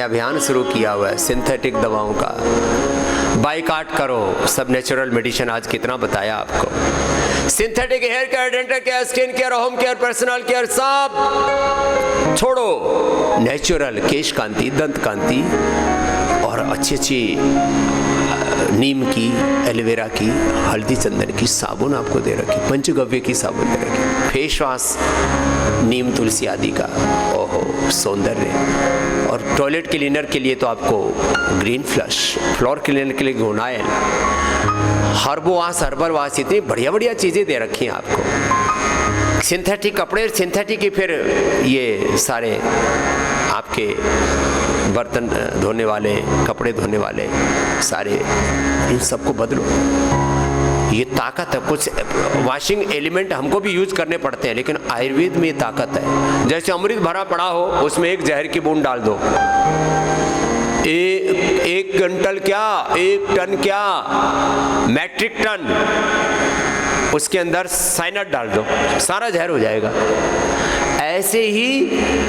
अभियान शुरू किया हुआ है सिंथेटिक दवाओं का। बाइकाट करो, सब नेचुरल मेडिसिन। आज कितना बताया आपको। Synthetic hair care, dental care, skin care, home care, personal care सब छोड़ो। नेचुरल केश कांति, दंत कांति और अच्छी नीम की, एलोवेरा की, हल्दी चंदन की साबुन आपको दे रखी, पंचगव्य की साबुन दे रखी, फेस वॉश नीम तुलसी आदि का। ओहो सौंदर्य। और टॉयलेट क्लीनर के लिए तो आपको ग्रीन फ्लश, फ्लोर क्लीनर के लिए गोनाइल, हर्बोवास, हर्बल वाश, इतनी बढ़िया बढ़िया चीज़ें दे रखी हैं आपको। सिंथेटिक कपड़े, सिंथेटिक ही फिर ये सारे आपके बर्तन धोने वाले, कपड़े धोने वाले सारे, इन सबको बदलो। ये ताकत है। कुछ वॉशिंग एलिमेंट हमको भी यूज करने पड़ते हैं, लेकिन आयुर्वेद में ये ताकत है। जैसे अमृत भरा पड़ा हो, उसमें एक जहर की बूंद डाल दो, एक क्विंटल क्या, 1 टन क्या, मैट्रिक टन उसके अंदर साइनाइड डाल दो, सारा जहर हो जाएगा। ऐसे ही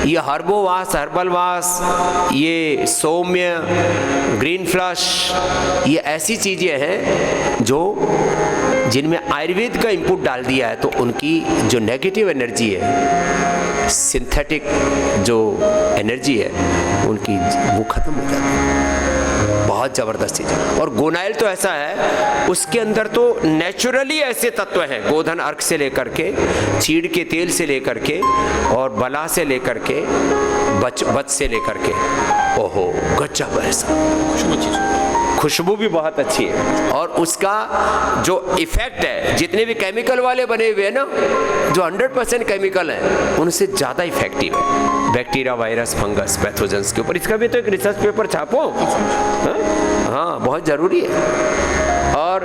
ये हर्बोवास, हर्बल वास, ये सौम्य, ग्रीन फ्लश, ये ऐसी चीजें हैं जो जिनमें आयुर्वेद का इनपुट डाल दिया है, तो उनकी जो नेगेटिव एनर्जी है, सिंथेटिक जो एनर्जी है उनकी, वो खत्म हो जाती है। बहुत जबरदस्त चीज है। और गोनाइल तो ऐसा है, उसके अंदर तो नेचुरली ऐसे तत्व हैं, गोधन अर्क से लेकर के, चीड़ के तेल से लेकर के, और बला से लेकर के, बच से लेकर के, ओहो गजब ऐसा। खुशबू भी बहुत अच्छी है। और उसका जो इफेक्ट है, जितने भी केमिकल वाले बने हुए हैं ना, जो 100% केमिकल हैं, उनसे ज़्यादा इफेक्टिव है बैक्टीरिया, वायरस, फंगस, पैथोजेंस के ऊपर। इसका भी तो एक रिसर्च पेपर छापो। हाँ बहुत ज़रूरी है। और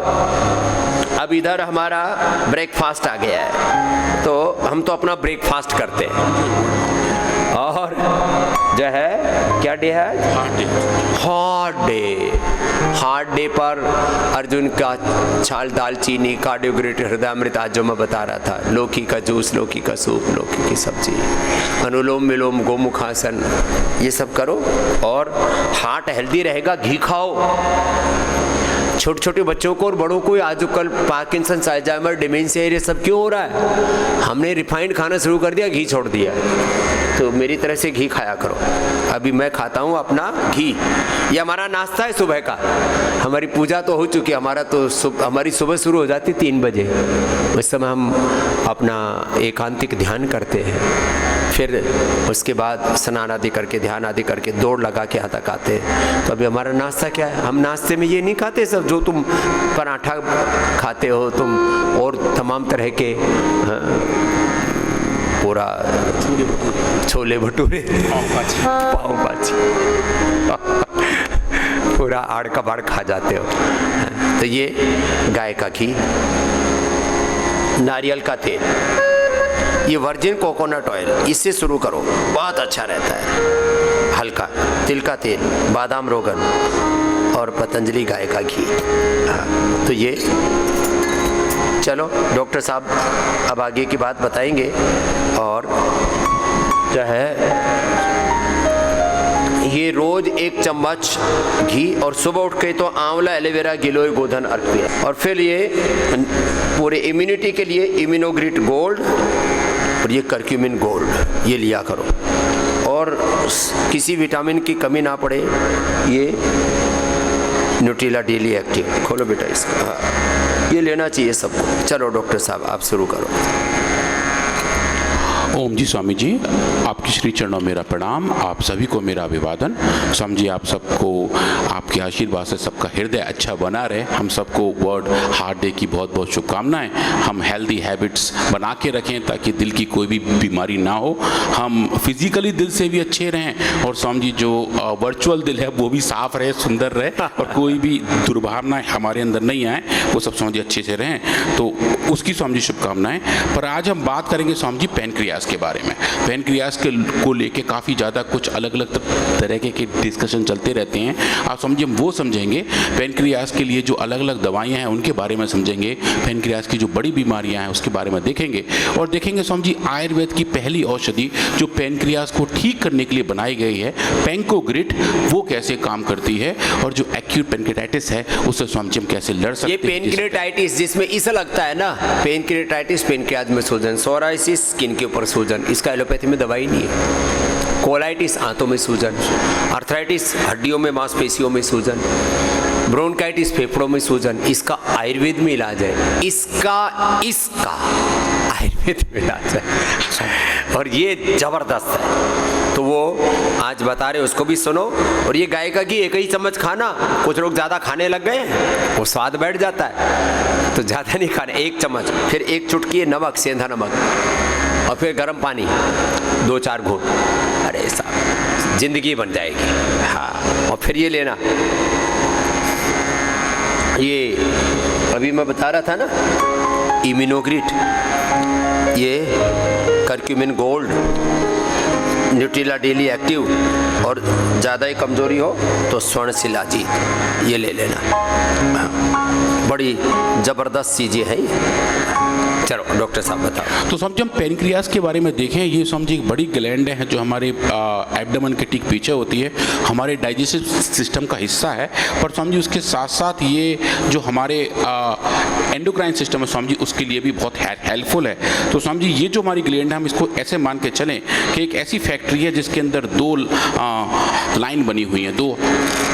अब इधर हमारा ब्रेकफास्ट आ गया है, तो हम तो अपना ब्रेकफास्ट करते हैं। और जो है क्या डे है? Heart day. हार्ट डे पर अर्जुन का छाल, दालचीनी, कार्डियोग्रेट, हृदयामृत, आज जो मैं बता रहा था, लौकी का जूस, लौकी का सूप, लौकी की सब्जी, अनुलोम विलोम, गोमुखासन, ये सब करो और हार्ट हेल्दी रहेगा। घी खाओ। छोटे छोटे बच्चों को और बड़ों को आजकल पार्किंसन, अल्जाइमर, डिमेंशिया, ये सब क्यों हो रहा है? हमने रिफाइंड खाना शुरू कर दिया, घी छोड़ दिया। तो मेरी तरह से घी खाया करो। अभी मैं खाता हूँ अपना घी, ये हमारा नाश्ता है सुबह का। हमारी पूजा तो हो चुकी है, हमारी सुबह शुरू हो जाती 3 बजे। उस समय हम अपना एकांतिक ध्यान करते हैं, फिर उसके बाद स्नान आदि करके, ध्यान आदि करके, दौड़ लगा के यहाँ तक आते हैं। तो अभी हमारा नाश्ता क्या है? हम नाश्ते में ये नहीं खाते सब जो तुम पराठा खाते हो तुम, और तमाम तरह के पूरा छोले भटूरे, पाव भाजी, पूरा आड़ कबाड़ खा जाते हो। तो ये गाय का घी, नारियल का तेल, ये वर्जिन कोकोनट ऑयल, इससे शुरू करो, बहुत अच्छा रहता है। हल्का तिल का तेल, बादाम रोगन और पतंजलि गाय का घी। तो ये चलो डॉक्टर साहब अब आगे की बात बताएंगे। और जो है ये रोज 1 चम्मच घी, और सुबह उठ के तो आंवला, एलोवेरा, गिलोय, गोधन अर्क पिया। और फिर ये पूरे इम्यूनिटी के लिए इम्यूनोग्रिट गोल्ड और ये करक्यूमिन गोल्ड ये लिया करो। और किसी विटामिन की कमी ना पड़े, ये न्यूट्रिला डेली एक्टिव, खोलो बेटा इसका, हाँ ये लेना चाहिए सबको। चलो डॉक्टर साहब आप शुरू करो। ओम जी स्वामी जी, आपके श्री चरणों में मेरा प्रणाम, आप सभी को मेरा अभिवादन। स्वामी जी आप सबको आपके आशीर्वाद से सबका हृदय अच्छा बना रहे। हम सबको वर्ल्ड हार्ट डे की बहुत बहुत शुभकामनाएं। हम हेल्दी हैबिट्स बना के रखें ताकि दिल की कोई भी बीमारी ना हो, हम फिजिकली दिल से भी अच्छे रहें, और स्वामी जी जो वर्चुअल दिल है वो भी साफ रहे, सुंदर रहे, और कोई भी दुर्भावनाएं हमारे अंदर नहीं आए, वो सब स्वामी जी अच्छे से रहें। तो उसकी स्वामी जी शुभकामनाएं। पर आज हम बात करेंगे स्वामी जी पैनक्रियास पैनक्रियाज के बारे में। पैनक्रियाज को लेके काफ़ी ज़्यादा कुछ अलग अलग तरह के डिस्कशन चलते रहते हैं। आप समझिए हम वो समझेंगे, पैनक्रियाज के लिए जो अलग अलग दवाइयाँ हैं उनके बारे में समझेंगे, पैनक्रियाज की जो बड़ी बीमारियाँ हैं उसके बारे में देखेंगे, और देखेंगे समझिए आयुर्वेद की पहली औषधि जो पैनक्रियाज को ठीक करने के लिए बनाई गई है, पैंकोग्रिड, वो कैसे काम करती है, और जो एक्यूट पैनक्रियाटाइटिस है उससे समझिए हम कैसे लड़ सकते ये हैं। पेनक्रियाटाइटिस जिसमें इस लगता है ना, पेनक्रियाटाइटिस, पेनक्रियाज में सूजन, सोराइसिस स्किन के ऊपर सूजन, इसका एलोपैथी में दवाई नहीं है। कोलाइटिस आंतों में सूजन, अर्थराइटिस हड्डियों में मांसपेशियों में सूजन, ब्रोंकाइटिस फेफड़ों में सूजन, इसका आयुर्वेद में इलाज है। इसका आयुर्वेद में इलाज है, और ये जबरदस्त है। तो वो आज बता रहे, उसको भी सुनो। और ये गाय का घी एक ही चम्मच खाना, कुछ लोग ज़्यादा खाने लग गए, वो स्वाद बैठ जाता है, तो ज़्यादा नहीं खाना, 1 चम्मच, फिर 1 चुटकी नमक, सेंधा नमक, और फिर गर्म पानी 2-4 घूंट, अरे साहब जिंदगी बन जाएगी। हाँ, और फिर ये लेना, ये अभी मैं बता रहा था ना, इम्यूनोग्रिड, ये curcumin gold, Nutrela daily active, और ज़्यादा ही कमज़ोरी हो तो स्वर्ण शिलाजीत, ये ले लेना। बड़ी ज़बरदस्त चीज़ें हैं ये। चलो डॉक्टर साहब बताओ। तो समझिए हम पैनक्रियाज के बारे में देखें, ये समझिए एक बड़ी ग्लैंड है जो हमारे एब्डोमेन के ठीक पीछे होती है, हमारे डाइजेस्टिव सिस्टम का हिस्सा है, पर समझिए उसके साथ साथ ये जो हमारे एंडोक्राइन सिस्टम है समझिए उसके लिए भी बहुत हेल्पफुल है। तो समझिए ये जो हमारी ग्लैंड है, हम इसको ऐसे मान के चलें कि एक ऐसी फैक्ट्री है जिसके अंदर 2 लाइन बनी हुई हैं, 2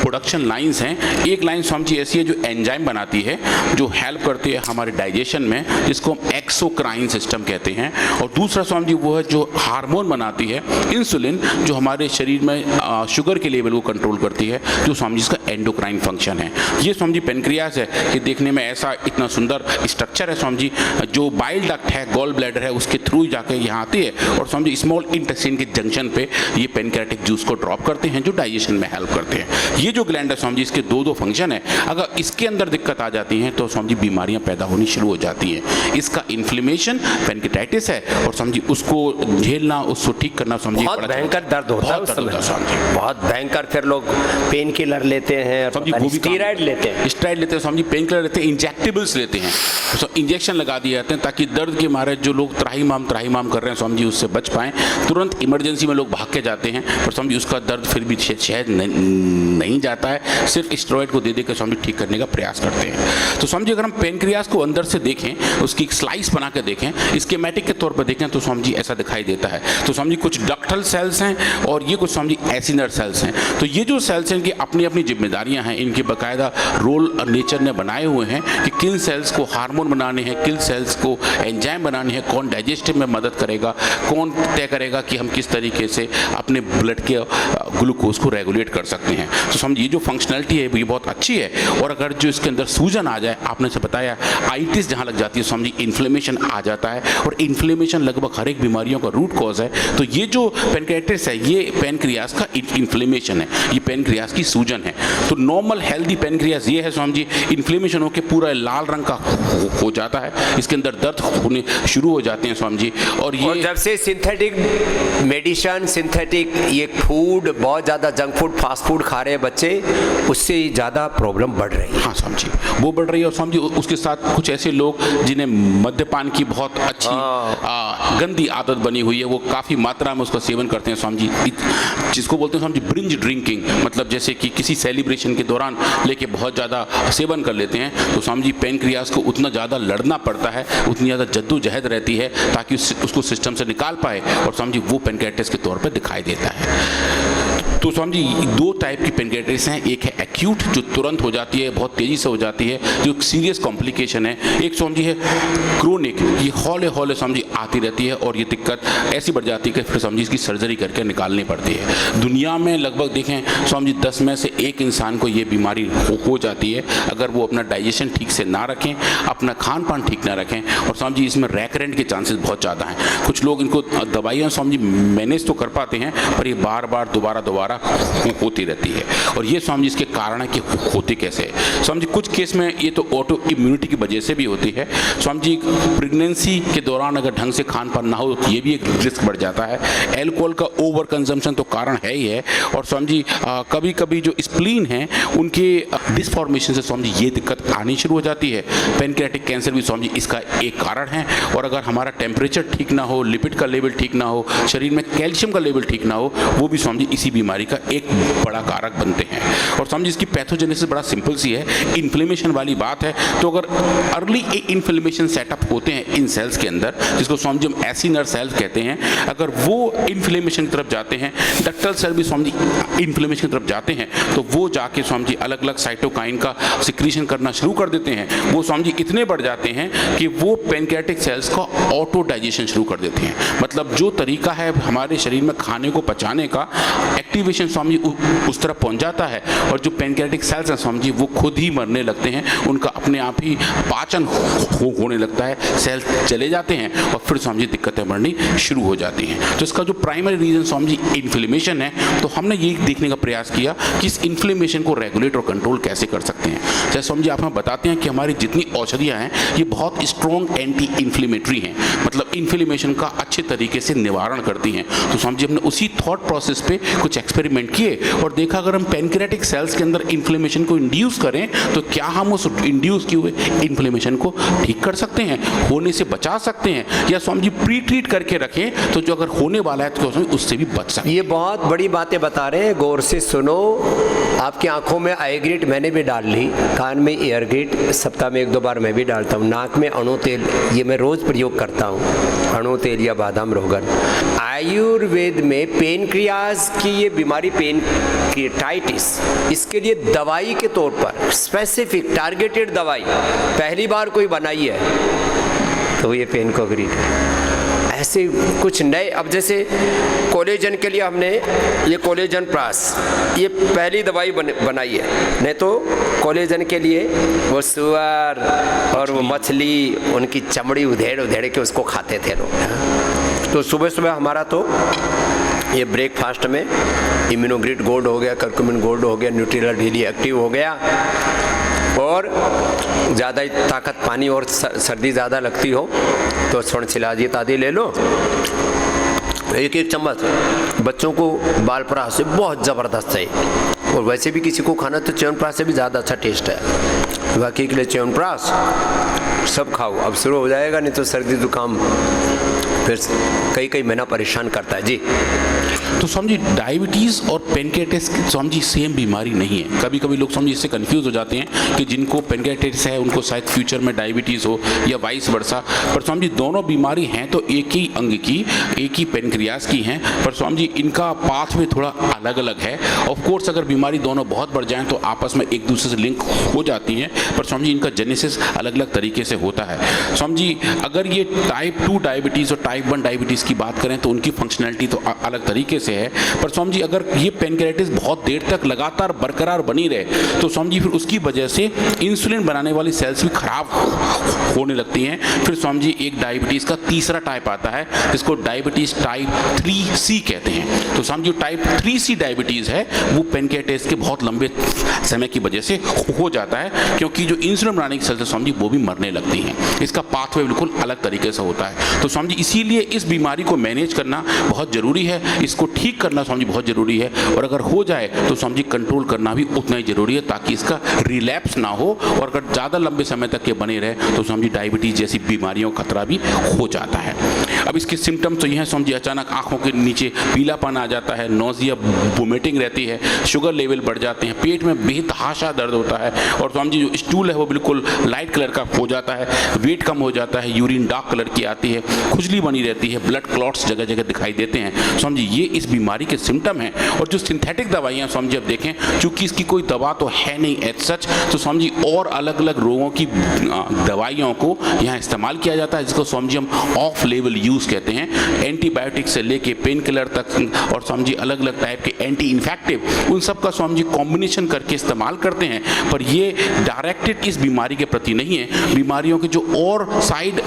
प्रोडक्शन लाइंस हैं। एक लाइन समझिए ऐसी है जो एंजाइम बनाती है, जो हेल्प करती है हमारे डाइजेशन में, जिसको हम एक्सोक्राइन सिस्टम कहते हैं, और दूसरा समझिए वो है जो हार्मोन बनाती है, इंसुलिन, जो हमारे शरीर में शुगर के लेवल को कंट्रोल करती है, जो समझिए इसका एंडोक्राइन फंक्शन है। ये समझिए पैनक्रियाज है कि देखने में ऐसा इतना सुंदर स्ट्रक्चर है, समझिए जो बाइल डक्ट है, गॉल ब्लैडर है, उसके थ्रू जाके यहाँ आती है, और समझिए स्मॉल इंटेस्टाइन के जंक्शन पे ये पैनक्रियाटिक जूस को ड्रॉप करते हैं, जो डाइजेशन में हेल्प करते हैं। ये जो ग्लैंड है समझिए इसके 2 फंक्शन है, अगर इसके अंदर दिक्कत आ जाती है तो समझिए बीमारियां पैदा होनी शुरू हो जाती हैं। इसका इन्फ्लेमेशन पैनक्रियाटाइटिस है, और समझिए उसको झेलना, उसको ठीक करना समझिए बहुत भयंकर दर्द होता है उस समय, बहुत भयंकर। फिर लोग पेन किलर लेते हैं, स्टेरॉइड लेते हैं, समझिए पेन किलर लेते हैं, इंजेक्टेबल्स लेते हैं, तो इंजेक्शन लगा दिए जाते हैं ताकि दर्द के मारे जो लोग त्राहिमाम कर रहे हैं समझिए उससे बच पाएं। तुरंत इमरजेंसी में लोग भाग के जाते हैं, पर समझिए उसका दर्द फिर भी शायद नहीं जाता है, सिर्फ स्टेरॉइड को दे देकर समझिए ठीक करने का प्रयास करते हैं। तो समझिए अगर हम पैनक्रियाज को अंदर से देखें, उसकी एक स्लाइस बना के देखें, स्कीमेटिक के तौर पर देखें, तो समझिए ऐसा दिखाई देता है। तो समझिए कुछ डक्टल सेल्स हैं और ये कुछ समझिए एसिनर सेल्स हैं। तो ये जो सेल्स हैं इनकी अपनी अपनी जिम्मेदारियां हैं, इनके बाकायदा रोल नेचर ने बनाए हुए हैं कि किन सेल्स को हार्मोन बनाने हैं, किन सेल्स को एंजाइम बनाने हैं, कौन डाइजेस्टिव में मदद करेगा, कौन तय करेगा कि हम किस तरीके से अपने ब्लड के ग्लूकोज को रेगुलेट कर सकते हैं। तो समझिए ये जो फंक्शनलिटी है ये बहुत अच्छी है, और अगर जो इसके अंदर सूजन आ जाए, आपने से बताया आइटिस जहाँ लग जाती है समझिए इन्फ्लेमेशन आ जाता है, और इन्फ्लेमेशन लगभग हर एक बीमारियों का रूट कॉज है। तो ये जो पैनक्रियाटाइटिस है ये पैनक्रियाज का इन्फ्लेमेशन है, ये पैनक्रियाज की सूजन है। तो नॉर्मल हेल्दी पैनक्रियाज ये है समझिए इन्फ्लेमेशन होकर पूरा लाल रंग का हो जाता है, इसके अंदर दर्द होने शुरू हो जाते हैं समझिए। और जब से सिंथेटिक मेडिसिन, सिंथेटिक ये फूड, बहुत ज़्यादा जंक फूड, फास्ट फूड खा रहे हैं बच्चे, उससे ज़्यादा प्रॉब्लम बढ़ रही है। हाँ समझिए वो बढ़ रही है, और समझिए उसके साथ कुछ ऐसे लोग जिन्हें मद्यपान की बहुत अच्छी गंदी आदत बनी हुई है, वो काफ़ी मात्रा में उसका सेवन करते हैं समझिए, जिसको बोलते हैं समझिए ब्रिंज ड्रिंकिंग, मतलब जैसे कि किसी सेलिब्रेशन के दौरान लेके बहुत ज़्यादा सेवन कर लेते हैं। तो समझिए पैनक्रियाज को उतना ज़्यादा लड़ना पड़ता है, उतनी ज़्यादा जद्दोजहद रहती है ताकि उसको सिस्टम से निकाल पाए, और समझिए वो पैनक्रियाटाइटिस के तौर पर दिखाई देता है। तो समझिए 2 टाइप की पैनक्रियाटाइटिस हैं, एक है एक्यूट जो तुरंत हो जाती है, बहुत तेज़ी से हो जाती है, जो सीरियस कॉम्प्लिकेशन है, एक समझिए है क्रोनिक, ये हौले समझिए आती रहती है, और ये दिक्कत ऐसी बढ़ जाती है कि फिर समझिए इसकी सर्जरी करके निकालनी पड़ती है। दुनिया में लगभग देखें समझिए 10 में से 1 इंसान को ये बीमारी हो जाती है, अगर वो अपना डाइजेशन ठीक से ना रखें, अपना खान पान ठीक ना रखें, और समझिए इसमें रैकरेंट के चांसेस बहुत ज़्यादा हैं। कुछ लोग इनको दवाइयाँ समझिए मैनेज तो कर पाते हैं, पर ये बार बार दोबारा दोबारा होती रहती है। और ये स्वामी जी इसके कारण है कि होती कैसे है। स्वामी जी कुछ केस में ये तो ऑटो इम्यूनिटी की वजह से भी होती है। स्वामी जी प्रेगनेंसी के दौरान अगर ढंग से खान पान ना हो तो ये भी एक रिस्क बढ़ जाता है। एल्कोहल का ओवर कंजम्पशन तो कारण है ही है। और स्वामी जी कभी कभी जो स्प्लीन है उनके डिसफॉर्मेशन से स्वामी जी ये दिक्कत आनी शुरू हो जाती है। पैनक्रियाटिक कैंसर भी स्वामी जी इसका एक कारण है। और अगर हमारा टेम्परेचर ठीक ना हो, लिपिड का लेवल ठीक ना हो, शरीर में कैल्शियम का लेवल ठीक ना हो, वो भी स्वामी जी इसी बीमारी का एक बड़ा कारक बनते हैं। और स्वामी जी इसकी पैथोजेनेसिस बड़ा सिंपल सी है, इन्फ्लेमेशन वाली बात है। तो अगर अर्ली इन्फ्लेमेशन सेटअप होते हैं इन सेल्स के अंदर, जिसको स्वामी जी हम एसिनर सेल्स कहते हैं, अगर वो इन्फ्लेमेशन की तरफ जाते हैं, डक्टल सेल भी स्वामी जी इन्फ्लेमेशन की तरफ जाते हैं, तो वो जाके स्वामी जी अलग अलग साइटोकाइन का सिक्रीशन करना शुरू कर देते हैं। वो स्वामी जी इतने बढ़ जाते हैं कि वो पैनक्रियाटिक सेल्स का ऑटो डाइजेशन शुरू कर देते हैं। मतलब जो तरीका है हमारे शरीर में खाने को पचाने का, एक्टिवेशन स्वामी जी उस तरफ पहुंच जाता है। और जो पैनक्रियाटिक सेल्स हैं स्वामी जी वो खुद ही मरने लगते हैं, उनका अपने आप ही पाचन होने लगता है, सेल चले जाते हैं और फिर स्वामी जी दिक्कतें बढ़नी शुरू हो जाती हैं। तो इसका जो primary reason Swami ji inflammation है, तो हमने ये देखने का प्रयास किया कि इस इन्फ्लेमेशन को रेगुलेट और कंट्रोल कैसे कर सकते हैं। जैसे स्वामी जी आप हमें बताते हैं कि हमारी जितनी औषधियाँ हैं ये बहुत स्ट्रॉन्ग एंटी इन्फ्लेमेटरी हैं, मतलब इन्फ्लेमेशन का अच्छे तरीके से निवारण करती हैं। तो स्वामी जी हमने उसी थॉट प्रोसेस पे कुछ एक्सपेरिमेंट किए और देखा अगर हम पैनक्रियाटिक सेल्स के अंदर इन्फ्लेमेशन को इंड्यूस करें तो क्या हम उस इंड्यूस किए हुए इन्फ्लेमेशन को ठीक कर सकते हैं, होने से बचा सकते हैं, या स्वामी जी प्री ट्रीट करके रखें तो जो अगर होने वाला है तो उससे भी बच सकते हैं। ये बहुत बड़ी बातें बता रहे हैं, गौर से सुनो। आपकी आंखों में आई ग्रिड मैंने भी डाल ली, कान में ईयर ग्रिड सप्ताह में 1-2 बार मैं भी डालता हूँ, नाक में अणु तेल ये मैं रोज प्रयोग करता हूँ, अणु तेल या बादाम रोगन। आयुर्वेद में पेनक्रियाज की ये बीमारी पेनक्रियाटाइटिस, इसके लिए दवाई के तौर पर स्पेसिफिक टारगेटेड दवाई पहली बार कोई बनाई है तो ये पेनकोग्रीड है। ऐसे कुछ नए, अब जैसे कोलेजन के लिए हमने ये कोलेजन प्लस ये पहली दवाई बनाई है, नहीं तो कोलेजन के लिए वो सुअर और वो मछली उनकी चमड़ी उधेड़ के उसको खाते थे लोग। तो सुबह सुबह हमारा तो ये ब्रेकफास्ट में इम्यूनोग्रिड गोल्ड हो गया, कर्क्यूमिन गोल्ड हो गया, न्यूट्रिला डेली एक्टिव हो गया, और ज़्यादा ताकत पानी और सर्दी ज़्यादा लगती हो तो स्वर्ण शिलाजीत आदि ले लो, 1-1 चम्मच। बच्चों को बालप्राश से बहुत ज़बरदस्त है, और वैसे भी किसी को खाना तो च्यवनप्राश से भी ज़्यादा अच्छा टेस्ट है। बाकी के लिए च्यवनप्राश सब खाओ, अब शुरू हो जाएगा, नहीं तो सर्दी जुकाम फिर कई महीना परेशान करता है जी। तो स्वामी जी डायबिटीज़ और पैनक्रियाटिस स्वामी जी सेम बीमारी नहीं है। कभी कभी लोग स्वामी जी इससे कंफ्यूज हो जाते हैं कि जिनको पैनक्रियाटिस है उनको शायद फ्यूचर में डायबिटीज़ हो या वाइस वर्सा, पर स्वामी जी दोनों बीमारी हैं तो एक ही अंग की, एक ही पैनक्रियाज की हैं, पर स्वामी जी इनका पाथवे थोड़ा अलग अलग है। ऑफ कोर्स अगर बीमारी दोनों बहुत बढ़ जाएँ तो आपस में एक दूसरे से लिंक हो जाती हैं, पर स्वामी जी इनका जेनेसिस अलग अलग तरीके से होता है। स्वामी जी अगर ये टाइप 2 डायबिटीज़ और टाइप 1 डायबिटीज़ की बात करें तो उनकी फंक्शनैलिटी तो अलग तरीके से है, पर स्वामी जी अगर ये पैनक्रियाटिस बहुत देर तक लगातार बरकरार बनी रहे तो स्वामी जी फिर उसकी वजह से इंसुलिन बनाने वाली सेल्स भी खराब होने लगती हैं। फिर स्वामी जी एक डायबिटीज़ का तीसरा टाइप आता है जिसको डायबिटीज़ टाइप 3C कहते हैं। तो Swami ji type 3C diabetes है वो पैनक्रियाटिस के बहुत लंबे समय की वजह से हो जाता है, क्योंकि जो इंसुलिन बनाने की सेल्स है स्वामी जी वो भी मरने लगती हैं। इसका पाथवे बिल्कुल अलग तरीके से होता है। तो स्वामी जी इसीलिए इस बीमारी को मैनेज करना बहुत ज़रूरी है, इसको ठीक करना स्वामी जी बहुत ज़रूरी है, और अगर हो जाए तो स्वामी जी कंट्रोल करना भी उतना ही ज़रूरी है ताकि इसका रिलैप्स ना हो, और अगर ज़्यादा लंबे समय तक ये बने रहे तो स्वामी जी डायबिटीज़ जैसी बीमारियों का खतरा भी हो जाता है। अब इसके सिम्टम्स तो ये हैं स्वामी जी, अचानक आँखों के नीचे पीलापन आ जाता है, नोजिया वोमिटिंग रहती है, शुगर लेवल बढ़ जाते हैं, पेट में बेतहाशा दर्द होता है, और स्वामी जी जो स्टूल है वो बिल्कुल लाइट कलर का हो जाता है, वेट कम हो जाता है, यूरिन डार्क कलर की आती है, खुजली बनी रहती है, ब्लड क्लॉट्स जगह जगह दिखाई देते हैं। स्वामी जी ये इस बीमारी के सिम्टम हैं। और जो सिंथेटिक दवाइयाँ स्वामी जी अब देखें, चूंकि इसकी कोई दवा तो है नहीं एज सच, तो स्वामी जी और अलग अलग रोगों की दवाइयों को यहाँ इस्तेमाल किया जाता है, जिसको स्वामी जी हम ऑफ लेवल यूज़ कहते हैं, एंटीबायोटिक से लेके पेन किलर तक और समझिए अलग अलग टाइप के एंटी इन्फेक्टिव, उन सब का समझिए कॉम्बिनेशन करके इस्तेमाल करते हैं। पर ये डायरेक्टेड इस बीमारी के प्रति नहीं है, बीमारियों के जो और साइड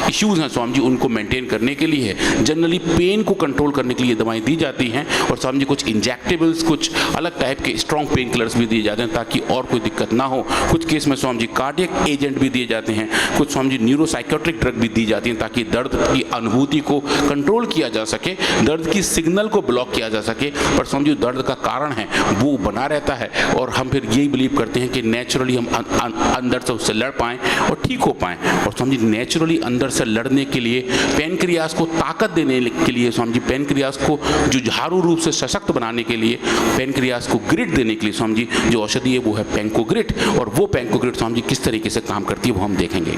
इश्यूज हैं समझिए उनको मेंटेन करने के लिए है। जनरली पेन को कंट्रोल करने के लिए दवाएं दी जाती हैं और समझिए कुछ इंजेक्टेबल्स, कुछ अलग टाइप के स्ट्रॉन्ग पेन किलर्स भी दिए जाते हैं ताकि और कोई दिक्कत ना हो। कुछ केस में समझिए कार्डियक एजेंट भी दिए जाते हैं, कुछ समझिए न्यूरोसाइकेट्रिक ड्रग भी दी जाती हैं ताकि दर्द की अनुभूति को कंट्रोल किया जा सके, दर्द की सिग्नल को ब्लॉक किया जा सके, पर समझिए दर्द का कारण है वो बना रहता है और हम फिर यही बिलीव करते हैं कि नेचुरली हम अंदर से उससे लड़ पाएँ और ठीक हो पाएँ। और समझिए नेचुरली अंदर से लड़ने के लिए, पैनक्रियाज को ताकत देने के लिए, समझिए पैनक्रियाज को जुझारू रूप से सशक्त बनाने के लिए, पैनक्रियाज को ग्रिट देने के लिए समझिए जो औषधि है वो है पैंकोग्रिट। और वो पैंकोग्रिट समझिए किस तरीके से काम करती है वो हम देखेंगे।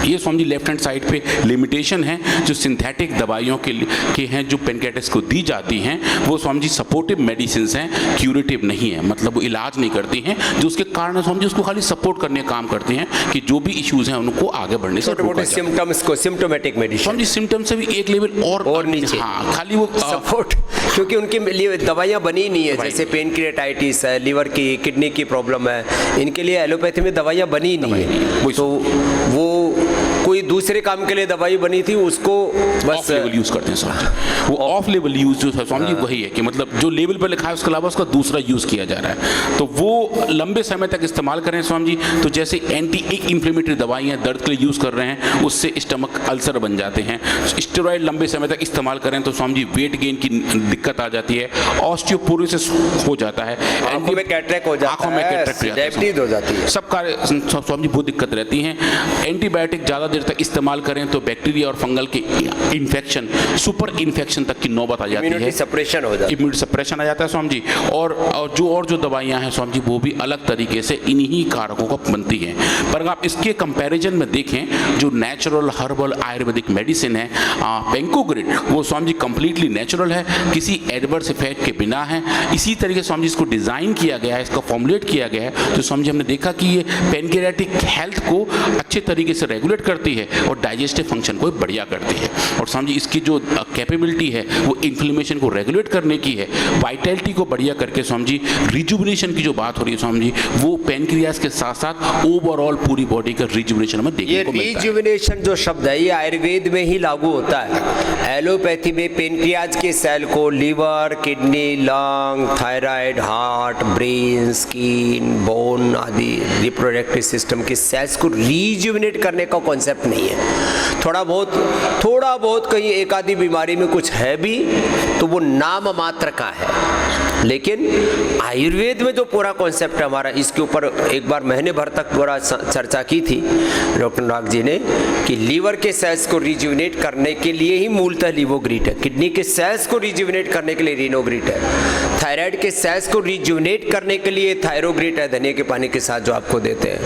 ये समझिए लेफ्ट हैंड साइड पे लिमिटेशन है जो सिंथेटिक दवाइयों के हैं जो पैनक्रियाटिस को दी जाती हैं, वो समझिए सपोर्टिव मेडिसिन हैं, क्यूरेटिव नहीं है, मतलब वो इलाज नहीं करती हैं, जो उसके कारण समझिए उसको खाली सपोर्ट करने का काम करते हैं कि जो भी इश्यूज हैं उनको आगे बढ़ने से रोका जाए। सिम्टम्स को सिम्टोमेटिक मेडिसिन, समझिए सिम्टम्स से भी एक लेवल और नीचे, हाँ खाली वो सपोर्ट, क्योंकि उनके लिए दवाइयाँ बनी नहीं है, जैसे पेनक्रियाटाइटिस है, लिवर की, किडनी की प्रॉब्लम है, इनके लिए एलोपैथी में दवाइयाँ बनी नहीं है, तो वो कोई दूसरे काम के लिए दवाई बनी थी उसको बस ऑफ लेवल यूज करते हैं समझिए, वो ऑफ लेवल यूज जो है समझिए वही है कि मतलब जो लेवल पर लिखा है उसके अलावा उसका दूसरा यूज किया जा रहा है, तो वो लंबे समय तक इस्तेमाल करें समझिए। तो जैसे एंटी इंफ्लेमेटरी दवाइयाँ दर्द के लिए यूज कर रहे हैं, उससे स्टमक अल्सर बन जाते हैं। स्टेरॉइड लंबे समय तक इस्तेमाल करें तो समझिए वेट गेन की दिक्कत आ जाती है, ऑस्टियोपोरोसिस हो जाता है, आंखों में कैटरेक्ट हो जाता है, आंखों में कैटरेक्ट हो जाती है, सब कार्य समझिए बहुत दिक्कत रहती है। एंटीबायोटिक ज़्यादा देर तक इस्तेमाल करें तो बैक्टीरिया और फंगल के इन्फेक्शन, सुपर इन्फेक्शन तक की नौबत आ जाती है, इम्यूनिटी सप्रेशन हो जाता है, इम्यूनिटी सप्रेशन आ जाता है समझी। और जो दवाइयाँ हैं समझी वो भी अलग तरीके से इन्हीं कारकों को बनती हैं। पर आप इसके कंपैरिजन में देखें जो नेचुरल हर्बल आयुर्वेदिक मेडिसिन है पेंकोग्रिड, वो समझी कंप्लीटली नेचुरल है, किसी एडवर्स इफेक्ट के बिना है। इसी तरीके से समझी इसको डिज़ाइन किया गया है, इसका फॉर्मुलेट किया गया है, तो समझे हमने देखा कि ये पैनक्रियाटिक हेल्थ को अच्छे तरीके से रेगुलेट करती है और डाइजेस्टिव फंक्शन को बढ़िया करती है। और समझिए इसकी जो कैपेबिलिटी है वो इन्फ्लेमेशन को रेगुलेट करने की है, वाइटलिटी को बढ़िया करके समझिए रिजुविनेशन की जो बात हो रही है समझिए वो पैनक्रियाज के साथ साथ ओवरऑल पूरी बॉडी का रिजुविनेशन में देखने को मिलता है। रिजुविनेशन जो शब्द है ये आयुर्वेद में ही लागू होता है। एलोपैथी में पैनक्रियाज के सेल को liver, kidney, lung, thyroid, heart, brain, skin, bone आदि रिप्रोडक्टिव सिस्टम के सेल्स को रिजुविनेट करने का कॉन्सेप्ट नहीं है। थोड़ा बहुत कहीं एक आधी बीमारी में कुछ है भी तो वो नाम मात्र का है, लेकिन आयुर्वेद में जो पूरा कॉन्सेप्ट है हमारा, इसके ऊपर एक बार महीने भर तक पूरा चर्चा की थी डॉक्टर नाग जी ने कि लीवर के सेल्स को रिजुविनेट करने के लिए ही मूलतः लिवोग्रिट है, किडनी के सेल्स को रिजुविनेट करने के लिए रिनोग्रिट है, थायराइड के सेल्स को रिजुविनेट करने के लिए थायरोग्रिट है, धनिया के पानी के साथ जो आपको देते हैं,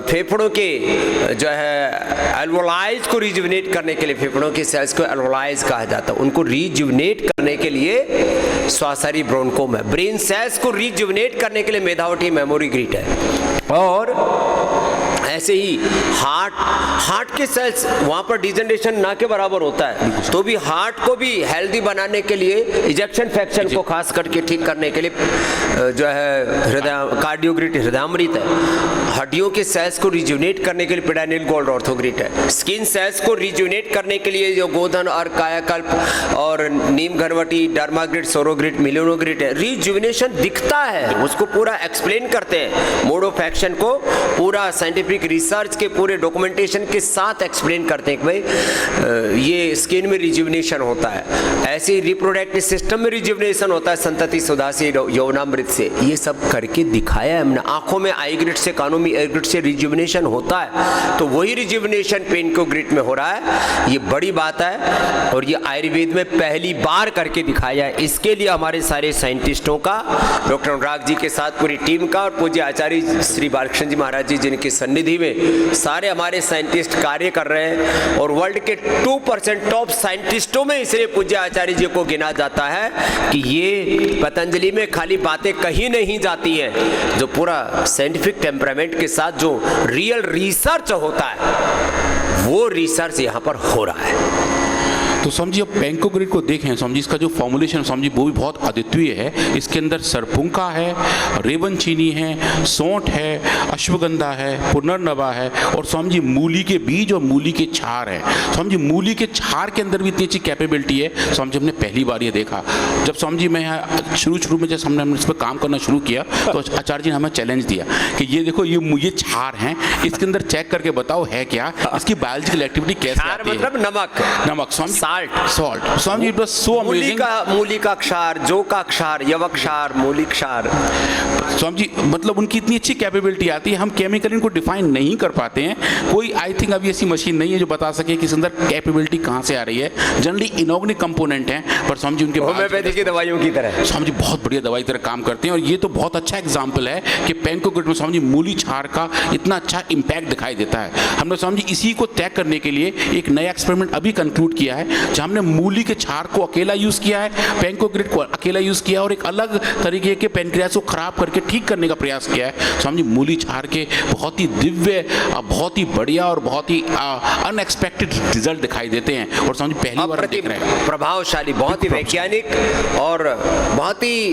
फेफड़ों के जो है एल्वोलाइज को रिजुविनेट करने के लिए, फेफड़ों के सेल्स को एल्वोलाइज कहा जाता है, उनको रिजुविनेट करने के लिए श्वासारी ब्रोंकोम है, ब्रेन सेल्स को रिजुविनेट करने के लिए मेधावटी मेमोरी ग्रिट है। और ऐसे ही हार्ट के सेल्स वहाँ पर डिजनरेशन ना के बराबर होता है, तो भी हार्ट को भी हेल्दी बनाने के लिए इजेक्शन फ्रैक्शन को खास करके ठीक करने के लिए जो है हृदय कार्डियोग्रिट हृदयामृत है। हड्डियों के सेल्स को रिजुविनेट करने के लिए पिडाइनिल गोल्ड ऑर्थोग्रिट है। स्किन सेल्स को रिजुविनेट करने के लिए जो गोधन और कायाकल्प और नीम घनवटी, डर्माग्रिट, सोरोग्रिट, मिलियोनोग्रिट है। रिजुविनेशन दिखता है, उसको पूरा एक्सप्लेन करते हैं, मोड ऑफ एक्शन को पूरा साइंटिफिक रिसर्च के पूरे डॉक्यूमेंटेशन के साथ एक्सप्लेन करते हैं कि भाई ये स्किन में रिजुविनेशन होता है, ऐसे ही रिप्रोडक्टिव सिस्टम में रिजुविनेशन होता है संतति सुधा से, यौनामृत से, ये सब करके दिखाया है हमने। आंखों में आई ग्रिड से, कानों में आई ग्रिड से रिजुविनेशन होता है, तो वही रिजुविनेशन पेनकोग्रिट में हो रहा है। ये बड़ी बात है और ये आयुर्वेद में पहली बार करके दिखाया है। इसके लिए हमारे सारे साइंटिस्टों का, डॉक्टर अनुराग जी के साथ पूरी टीम का और पूज्य आचार्य श्री बालकृष्ण जी महाराज जी जिनकी सन्निधि में सारे हमारे साइंटिस्ट कार्य कर रहे हैं और वर्ल्ड के 2% टॉप साइंटिस्टों में इसलिए पूज्य आचार्य जी को गिना जाता है कि ये पतंजलि में खाली बातें कहीं नहीं जाती हैं, जो पूरा साइंटिफिक टेम्परामेंट के साथ जो रियल रिसर्च होता है वो रिसर्च यहाँ पर हो रहा है। तो समझिए अब पेंकोग्रिड को देखें, समझिए इसका जो फॉर्मुलेशन समझिए वो भी बहुत अद्वितीय है। इसके अंदर सरपुंका है, रेवन चीनी है, सौंठ है, अश्वगंधा है, पुनर्नवा है और समझिए मूली के बीज और मूली के छार है। समझिए मूली के छार के अंदर भी इतनी अच्छी कैपेबिलिटी है। समझिए हमने पहली बार ये देखा जब समझिए मैं यहाँ शुरू में जब हमने इस पर काम करना शुरू किया तो आचार्य जी ने हमें चैलेंज दिया कि ये देखो ये छार हैं, इसके अंदर चेक करके बताओ है क्या, इसकी बायोलॉजिकल एक्टिविटी कैसे आती है। मतलब नमक सॉल्ट। समझिए इट वाज सो अमेजिंग। मूली का क्षार, जौ का क्षार, यवक क्षार, मूली क्षार। समझिए मतलब उनकी इतनी अच्छी कैपेबिलिटी आती है, हम केमिकल इनको डिफाइन नहीं कर पाते हैं। कोई आई थिंक अभी ऐसी मशीन नहीं है जो बता सके कि इसके अंदर कैपेबिलिटी कहाँ से आ रही है। जनरली इनऑर्गेनिक कंपोनेंट हैं पर समझिए उनके होम्योपैथी की दवाइयों की तरह समझिए बहुत बढ़िया दवाई की तरह काम करते हैं। और ये तो बहुत अच्छा एग्जाम्पल है कि पेंकोग्रिड में समझिए मूली क्षार का इतना अच्छा इंपैक्ट दिखाई देता है। हमने समझिए इसी को तय करने के लिए एक नया एक्सपेरिमेंट अभी कंक्लूड किया है जहाँ हमने मूली के क्षार को अकेला यूज किया है, पेंकोग्रिड को अकेला यूज किया और एक अलग तरीके के पेनक्रियास को खराब करके ठीक करने का प्रयास किया है। समझिए मूली क्षार के बहुत ही दिव्य, बहुत ही बढ़िया और बहुत ही अनएक्सपेक्टेड रिजल्ट दिखाई देते हैं। और समझिए पहली बार देख रहे हैं, प्रभावशाली, बहुत ही वैज्ञानिक और बहुत ही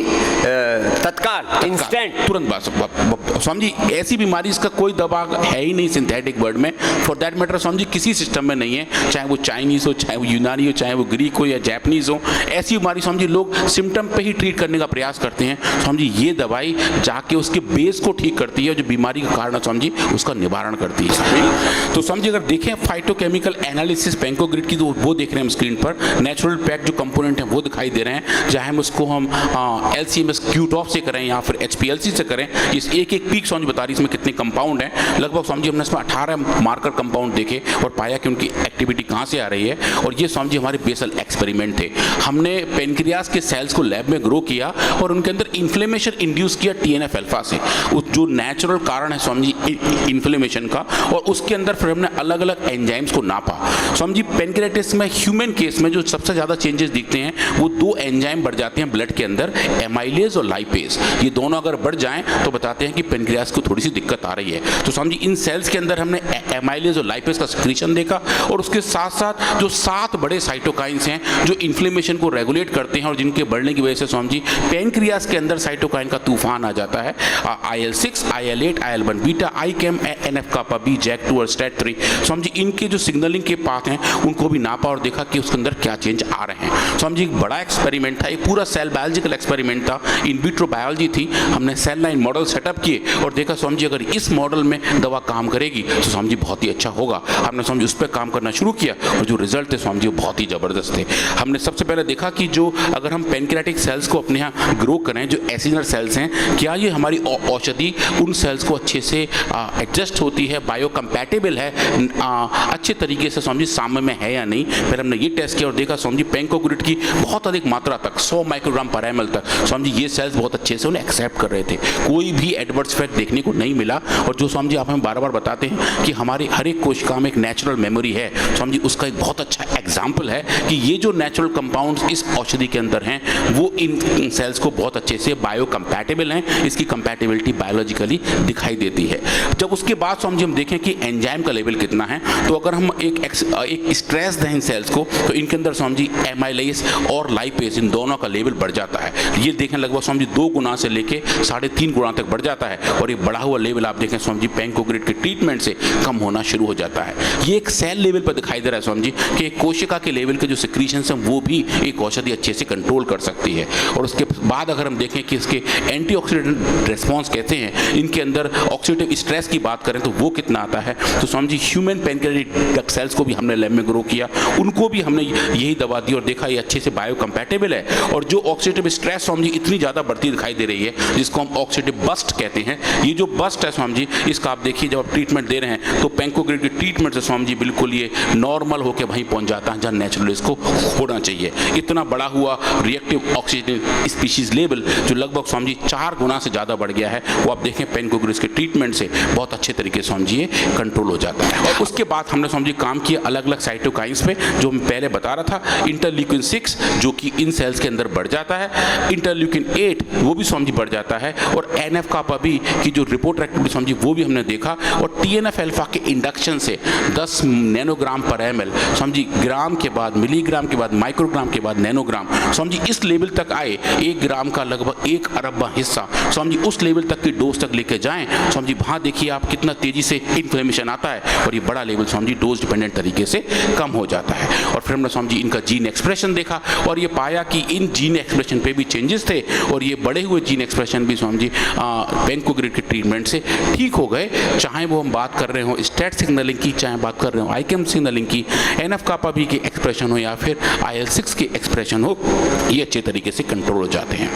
तत्काल, इंस्टेंट, तुरंत बात। समझिए ऐसी बीमारी इसका कोई दवा है ही नहीं सिंथेटिक वर्ड में, फॉर दैट मैटर समझिए किसी सिस्टम में नहीं है, चाहे वो चाइनीज हो, चाहे वो यूनानी हो, चाहे वो ग्रीक हो या जापानीज हो। ऐसी बीमारी समझिए लोग सिम्टम पे ही ट्रीट करने का प्रयास करते हैं। समझिए ये दवाई जाके उसके बेस को ठीक करती है, जो बीमारी का कारण समझिए उसका निवारण करती है। तो समझिए अगर देखें फाइटोकेमिकल एनालिसिस पेंकोग्रिड की, तो वो देख रहे हैं हम स्क्रीन पर। नेचुरल पैक जो कंपोनेंट है वो दिखाई दे रहे हैं, चाहे हम उसको हम LCMS क्यूटॉफ से करें या फिर HPLC से करें। इस एक पीक समझ बता रही इसमें कितने कंपाउंड हैं। लगभग समझिए हमने इसमें 18 मार्कर कंपाउंड देखे और पाया कि उनकी एक्टिविटी कहाँ से आ रही है। और ये समझिए हमारे बेसल एक्सपेरिमेंट थे। हमने पेनक्रियास के सेल्स को लैब में ग्रो किया और उनके अंदर इन्फ्लेमेशन इंड्यूस किया TNF अल्फा से, जो नेचुरल कारण है समझिए इन्फ्लेमेशन का। और उसके अंदर फिर हमने अलग अलग एंजाइम्स को नापा। समझिए पेनक्रियाटिस में ह्यूमन केस में जो सबसे ज़्यादा चेंजेस दिखते हैं वो 2 एंजाइम बढ़ जाते हैं ब्लड के अंदर, एमाइलेज और लाइपेज। ये दोनों अगर बढ़ जाएं तो बताते हैं कि पेनक्रियास को थोड़ी सी दिक्कत आ रही है। तो समझिए इन सेल्स के अंदर हमने एमाइलेज और लाइपेज का सिक्रीशन देखा और उसके साथ साथ जो 7 बड़े साइटोकाइंस हैं जो इन्फ्लेमेशन को रेगुलेट करते हैं और जिनके बढ़ने की वजह से समझिए पेनक्रियास के अंदर साइटोकाइन का तूफान आ जाता है। IL-6, IL-8, IL-1 beta, ICAM, NF-kappa B, JAK2 और STAT3। समझिए इनके जो सिग्नलिंग के पाथ हैं उनको भी नापा और देखा कि उसके अंदर क्या चेंज आ रहे हैं। समझिए एक बड़ा एक्सपेरिमेंट था, एक पूरा सेल बायोलॉजिकल एक्सपेरिमेंट था, इन विट्रो बायोलॉजी थी। हमने सेल लाइन मॉडल सेटअप किए और देखा समझिए अगर इस मॉडल में दवा काम करेगी तो समझिए बहुत ही अच्छा होगा। हमने समझिए उस पर काम करना शुरू किया और जो रिजल्ट थे समझिए बहुत ही ज़बरदस्त थे। हमने सबसे पहले देखा कि जो अगर हम पेनक्रियाटिक सेल्स को अपने यहाँ ग्रो करें, जो एसिनर सेल्स हैं, क्या ये हमारी औषधि उन सेल्स को अच्छे से एडजस्ट होती है, बायोकम्पैटिबल है, अच्छे तरीके से समझिए साम्य में है या नहीं। फिर हमने ये टेस्ट किया और देखा समझिए पेंकोग्रिड की बहुत अधिक मात्रा तक 100 माइक्रोग्राम पर ml तक समझिए ये सेल्स बहुत अच्छे से उन्हें एक्सेप्ट कर रहे थे, कोई भी एडवर्स इफेक्ट देखने को नहीं मिला। और जो समझिए आप हमें बार बार बताते हैं कि हमारी हर एक कोशिका में एक नेचुरल मेमोरी है, समझिए उसका एक बहुत अच्छा एग्जाम्पल है कि ये जो नेचुरल कंपाउंड्स इस औषधि के अंदर हैं वो इन सेल्स को बहुत अच्छे से बायोकम्पैटिबल हैं, इसकी कंपैटिबिलिटी बायोलॉजिकली दिखाई देती है। जब उसके बाद समझिए हम देखें कि एंजाइम का लेवल कितना है, तो अगर हम एक स्ट्रेस दें इन सेल्स को तो इनके अंदर समझिए एमाइलेज और लाइपेज इन दोनों का लेवल बढ़ जाता है। ये देखें लगभग समझिए 2 गुना से लेके 3.5 गुना तक बढ़ जाता है। और ये बढ़ा हुआ लेवल आप देखें समझिए पेंकोग्रिड के ट्रीटमेंट से कम होना शुरू हो जाता है। ये एक सेल लेवल पर दिखाई दे रहा है समझिए कि कोशिका के लेवल के जो सिक्रीशंस हैं वो भी एक औषधि अच्छे से कंट्रोल कर सकती है। और उसके बाद अगर हम देखें कि इसके एंटीऑक्सीडेंट रिस्पॉन्स कहते हैं, इनके अंदर ऑक्सीडेटिव स्ट्रेस की बात करें तो वो कितना आता है, तो समझिए ह्यूमन पेनक्रियाटिक सेल्स को भी हमने लैब में ग्रो किया, उनको भी हमने यही दवा दी और देखा ये अच्छे से बायोकम्पैटिबल है। और जो ऑक्सीडेटिव स्ट्रेस समझिए इतनी ज़्यादा बढ़ती दिखाई दे रही है जिसको हम ऑक्सीडेटिव बस्ट कहते हैं, ये जो बस्ट है समझिए इसका आप देखिए जब आप ट्रीटमेंट दे रहे हैं तो पेंकोग्रिड के ट्रीटमेंट से समझिए बिल्कुल ये नॉर्मल होकर वहीं पहुंच जाता है जहाँ नेचुरली इसको होना चाहिए। इतना बड़ा हुआ रिएक्टिव ऑक्सीजन स्पीशीज लेवल जो लगभग समझिए 4 गुना से ज़्यादा बढ़ गया है, वो आप देखें पेंकोग्रिड के ट्रीटमेंट से बहुत अच्छे तरीके से समझिए कंट्रोल हो जाता है। और उसके बाद हमने समझिए काम किया अलग अलग साइटोकाइंस पे, जो मैं पहले बता रहा था, इंटरल्यूकिन 6 जो कि इन सेल्स के अंदर बढ़ जाता है, इंटरल्यूकिन 8 वो भी समझिए बढ़ जाता है, और NF-kappa B की जो रिपोर्ट एक्टिविटी समझिए वो भी हमने देखा। और TNF अल्फा के इंडक्शन से 10 नैनोग्राम पर ml समझिए ग्राम के बाद मिलीग्राम के बाद माइक्रोग्राम के बाद नैनोग्राम, समझिए इस लेवल तक आए, 1 ग्राम का लगभग 1 अरबवां हिस्सा, समझिए उस लेवल तक की डोज तक लेके जाएं, समझिए वहाँ देखिए आप कितना तेजी से इन्फ्लेमेशन आता है और ये बड़ा लेवल समझिए डोज डिपेंडेंट तरीके से कम हो जाता है। और फिर हमने समझिए इनका जीन एक्सप्रेशन देखा और ये पाया कि इन जीन एक्सप्रेशन पे भी चेंजेस थे और ये बढ़े हुए जीन एक्सप्रेशन भी समझिए पेनकोग्रिड के ट्रीटमेंट से ठीक हो गए, चाहे वो हम बात कर रहे हो स्टैट सिग्नलिंग की, चाहे बात कर रहे हो आईकेम सिग्नलिंग की, NF-κB के एक्सप्रेशन हो या फिर IL-6 के एक्सप्रेशन हो, ये अच्छे तरीके से कंट्रोल हो जाते हैं।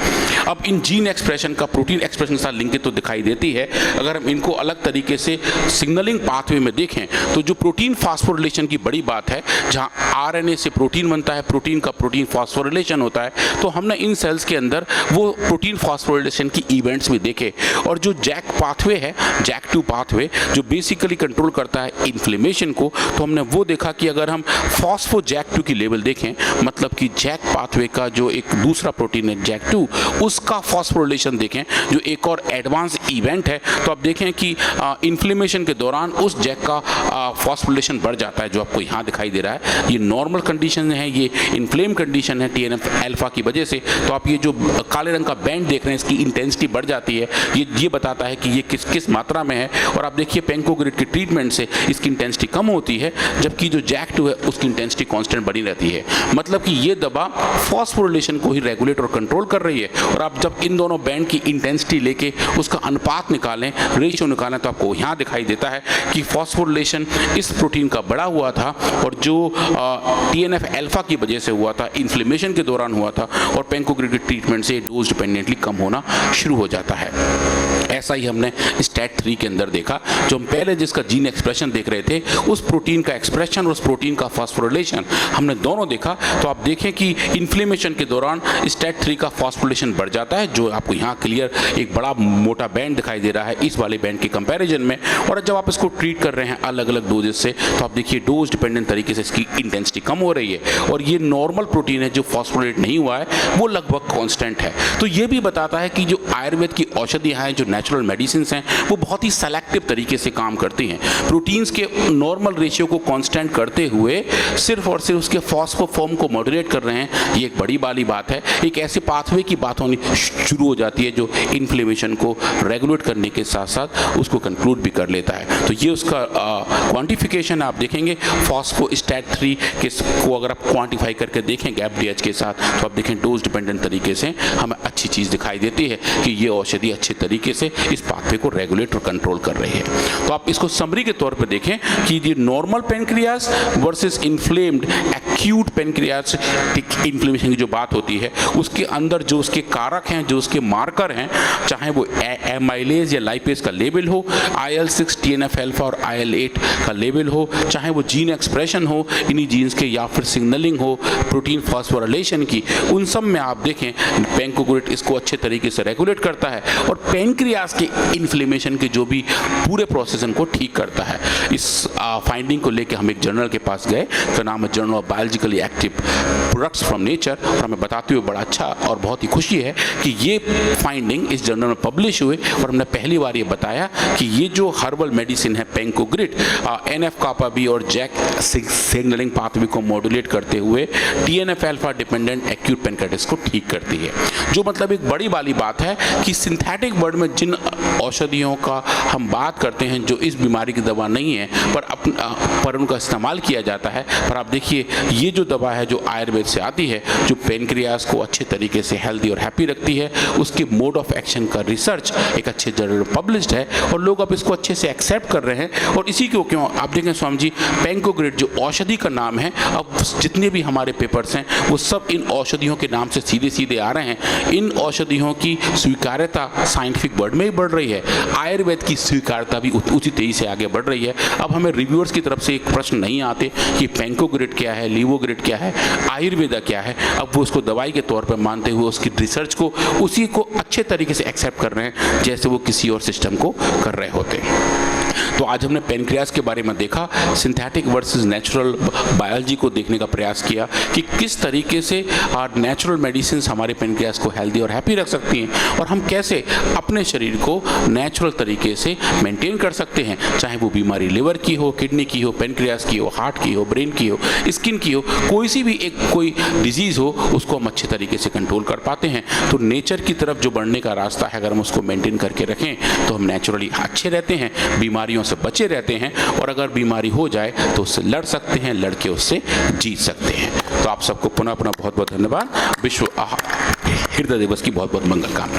अब इन जीन एक्सप्रेशन का प्रोटीन एक्सप्रेशन के साथ लिंकेज तो दिखाई देती है। अगर हम इनको अलग तरीके से सिग्नलिंग पाथवे में देखें तो जो प्रोटीन फास्फोरिलेशन की बड़ी बात है, जहां RNA से प्रोटीन बनता है, प्रोटीन का प्रोटीन फास्फोरिलेशन होता है, तो हमने इन सेल्स के अंदर वो प्रोटीन फास्फोरिलेशन की इवेंट्स भी देखे। और जो जैक पाथवे है, JAK2 पाथवे, जो बेसिकली कंट्रोल करता है इन्फ्लेमेशन को, तो हमने वो देखा कि अगर हम फॉस्फो JAK2 की लेवल देखें, मतलब कि जैक पाथवे का जो एक दूसरा प्रोटीन है JAK2, उसका फास्फोरिलेशन देखें, जो एक और एडवांस इवेंट है, तो आप देखें कि इन्फ्लेमेशन के दौरान उस जैक का फास्फोरिलेशन बढ़ जाता है, जो आपको यहाँ दिखाई दे रहा है। ये नॉर्मल कंडीशन है, ये इन्फ्लेम कंडीशन है TNF-अल्फा की वजह से। तो आप ये जो काले रंग का बैंड देख रहे हैं, इसकी इंटेंसिटी बढ़ जाती है, ये बताता है कि ये किस किस मात्रा में है। और आप देखिए पेनकोग्रिड के ट्रीटमेंट से इसकी इंटेंसिटी कम होती है, जबकि जो JAK2 है उसकी इंटेंसिटी कांस्टेंट बनी रहती है। मतलब कि ये दवा फास्फोरिलेशन को ही रेगुलेट और कंट्रोल कर रही है। और आप जब इन दोनों बैंड की इंटेंसिटी लेके उसका अनुपात निकालें, रेशियो निकालें, तो आपको यहाँ दिखाई देता है कि फास्फोरिलेशन इस प्रोटीन का बढ़ा हुआ था और जो TNF-अल्फा की वजह से हुआ था, इन्फ्लेमेशन के दौरान हुआ था, और पेनकोग्रिड के ट्रीटमेंट से डोज डिपेंडेंटली कम होना शुरू हो जाता है। ऐसा ही हमने STAT3 के अंदर देखा, जो हम पहले जिसका जीन एक्सप्रेशन देख रहे थे, उस प्रोटीन का एक्सप्रेशन और उस प्रोटीन का फास्फोरिलेशन हमने दोनों देखा। तो आप देखें कि इन्फ्लेमेशन के दौरान STAT3 का फास्फोरिलेशन बढ़ जाता है, जो आपको यहाँ क्लियर एक बड़ा मोटा बैंड दिखाई दे रहा है इस वाले बैंड के कंपैरिजन में। और जब आप इसको ट्रीट कर रहे हैं अलग अलग डोजेस से, तो आप देखिए डोज डिपेंडेंट तरीके से इसकी इंटेंसिटी कम हो रही है। और ये नॉर्मल प्रोटीन है जो फास्फोरिलेट नहीं हुआ है, वो लगभग कांस्टेंट है। तो ये भी बताता है कि जो आयुर्वेद की औषधियाँ हैं, जो नेचुरल मेडिसिन हैं, वो बहुत ही सेलेक्टिव तरीके से काम करती हैं। प्रोटीन्स के नॉर्मल रेशियो को कांस्टेंट करते हुए सिर्फ और सिर्फ उसके फॉस्फोफॉर्म को मॉड्यूलेट कर रहे हैं, ये एक बड़ी वाली बात है। एक ऐसे पाथवे की बात होनी शुरू हो जाती है जो इन्फ्लेमेशन को रेगुलेट करने के साथ साथ उसको कंक्लूड भी कर लेता है। तो ये उसका क्वांटिफिकेशन आप देखेंगे फॉस्फोस्टैट 3 को अगर आप क्वांटिफाई करके देखें गैप DH के साथ, तो आप देखें डोज डिपेंडेंट तरीके से हमें अच्छी चीज़ दिखाई देती है कि ये औषधि अच्छे तरीके से इस पाथवे को रेगुलेट और कंट्रोल कर रही है। तो आप इसको समरी के तौर पे देखें कि ये normal pancreas versus inflamed acute pancreatic inflammation की जो बात होती है, उसके अंदर जो उसके कारक हैं, जो उसके मार्कर हैं, चाहे वो एमाइलेज या लाइपेज का लेवल हो, IL-6 TNF-अल्फा और IL-8 का लेवल हो, चाहे वो जीन एक्सप्रेशन हो इन्हीं जीन्स के, या फिर सिग्नलिंग हो प्रोटीन फास्फोरिलेशन की, उन सब में आप देखें पेनकोग्रिड इसको अच्छे तरीके से रेगुलेट करता है और पेनक्रियास के इन्फ्लेमेशन के जो भी पूरे प्रोसेसन को ठीक करता है। इस फाइंडिंग को लेकर हम एक जर्नल के पास गए, तो नाम है journal of biologically active products from nature, और हमें बताते हुए बड़ा अच्छा और बहुत ही खुशी है कि ये फाइंडिंग इस जर्नल में पब्लिश हुए। और हमने पहली बार ये बताया कि ये जो हर्बल मेडिसिन है पेनकोग्रिड NF-κB और JAK सिग्नलिंग पाथवे को मॉड्यूलेट करते हुए TNF-अल्फा डिपेंडेंट एक्यूट पेनक्रियाटिस को ठीक करती है। जो मतलब एक बड़ी वाली बात है कि सिंथेटिक वर्ड में जिन औषधियों का हम बात करते हैं जो इस बीमारी की दवा नहीं है पर उनका इस्तेमाल किया जाता है, पर आप देखिए ये जो दवा है जो आयुर्वेद से आती है, जो पेनक्रियास को अच्छे तरीके से हेल्दी और हैप्पी रखती है, उसके मोड ऑफ एक्शन का रिसर्च एक अच्छे जर्नल में पब्लिश्ड है और लोग अब इसको अच्छे से एक्सेप्ट कर रहे हैं। और इसी को क्यों आप देखें स्वामी जी, पेनकोग्रिड जो औषधि का नाम है, अब जितने भी हमारे पेपर्स हैं वो सब इन औषधियों के नाम से सीधे सीधे आ रहे हैं। इन औषधियों की स्वीकार्यता साइंटिफिक वर्ल्ड में ही बढ़ रही है, आयुर्वेद की स्वीकार्यता भी उसी तेजी से आगे बढ़ रही है। अब हमें रिव्यूअर्स की तरफ से एक प्रश्न नहीं आते कि पेनकोग्रिड क्या है, लीवोग्रिड क्या है, आयुर्वेदा क्या है। अब वो उसको दवाई के तौर पर मानते हुए उसकी रिसर्च को उसी को अच्छे तरीके से एक्सेप्ट कर रहे हैं जैसे वो किसी और सिस्टम को कर रहे होते हैं। तो आज हमने पेनक्रियास के बारे में देखा, सिंथेटिक वर्सेस नेचुरल बायोलॉजी को देखने का प्रयास किया कि किस तरीके से नेचुरल मेडिसिन हमारे पेनक्रियास को हेल्दी और हैप्पी रख सकती हैं और हम कैसे अपने शरीर को नेचुरल तरीके से मेंटेन कर सकते हैं, चाहे वो बीमारी लिवर की हो, किडनी की हो, पेनक्रियास की हो, हार्ट की हो, ब्रेन की हो, स्किन की हो, कोई सी भी कोई डिजीज़ हो उसको हम अच्छे तरीके से कंट्रोल कर पाते हैं। तो नेचर की तरफ जो बढ़ने का रास्ता है अगर हम उसको मेंटेन करके रखें तो हम नेचुरली अच्छे रहते हैं, बीमारियों से बचे रहते हैं और अगर बीमारी हो जाए तो उससे लड़ सकते हैं, लड़ के उससे जीत सकते हैं। तो आप सबको पुनः बहुत बहुत धन्यवाद। विश्व हृदय दिवस की बहुत बहुत मंगल कामनाएं।